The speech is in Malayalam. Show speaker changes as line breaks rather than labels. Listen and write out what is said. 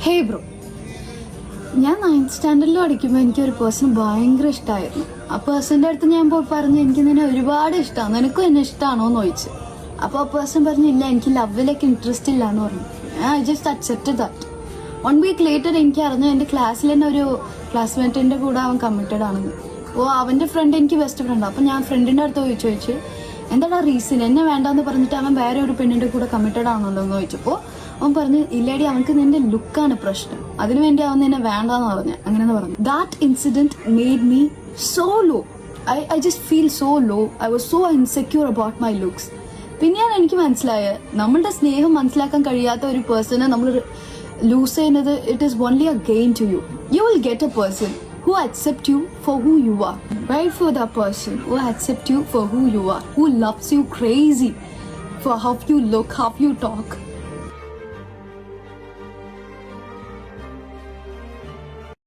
ഹേ ബ്രോ, ഞാൻ 9th സ്റ്റാൻഡേർഡിൽ പഠിക്കുമ്പോൾ എനിക്കൊരു പേഴ്സൺ ഭയങ്കര ഇഷ്ടമായിരുന്നു. ആ പേഴ്സൻ്റെ അടുത്ത് ഞാൻ പോയി പറഞ്ഞു എനിക്ക് നിന്നെ ഒരുപാട് ഇഷ്ടമാണ്, നിനക്കും എന്നെ ഇഷ്ടമാണോ എന്ന് ചോദിച്ചു. അപ്പോൾ ആ പേഴ്സൺ പറഞ്ഞു ഇല്ല, എനിക്ക് ലവിലേക്ക് ഇൻട്രസ്റ്റ് ഇല്ല എന്ന് പറഞ്ഞു. I just accepted that. 1 week later എനിക്ക് അറിഞ്ഞു എൻ്റെ ക്ലാസ്സിൽ തന്നെ ഒരു ക്ലാസ്മേറ്റിൻ്റെ കൂടെ അവൻ കമ്മിറ്റഡ് ആണെന്ന്. അപ്പോൾ അവൻ്റെ ഫ്രണ്ട് എനിക്ക് ബെസ്റ്റ് ഫ്രണ്ട്. അപ്പോൾ ഞാൻ ഫ്രണ്ടിൻ്റെ അടുത്ത് ചോദിച്ചു എന്താണ് റീസൺ, എന്നെ വേണ്ടാന്ന് പറഞ്ഞിട്ട് അവൻ വേറെ ഒരു പെണ്ണിൻ്റെ കൂടെ കമ്മിറ്റഡ് ആണല്ലോ എന്ന് ചോദിച്ചപ്പോൾ അവൻ പറഞ്ഞു ഇല്ലേടി, അവനക്ക് നിന്റെ ലുക്കാണ് പ്രശ്നം, അതിനുവേണ്ടി അവൻ നിന്നെ വേണ്ടാന്ന് പറഞ്ഞു. അങ്ങനെ പറഞ്ഞു. That incident made me so low. I just feel so low. I was so insecure about my looks. പിന്നെയാണ് എനിക്ക് മനസ്സിലായത് നമ്മളുടെ സ്നേഹം മനസ്സിലാക്കാൻ കഴിയാത്ത ഒരു പേഴ്സണെ നമ്മൾ ലൂസ് ചെയ്യുന്നത് it is only a gain to you. You will get a person who accept you for who you are. Wait for that person who accept you for who you are, who loves you crazy for how you look, how you talk.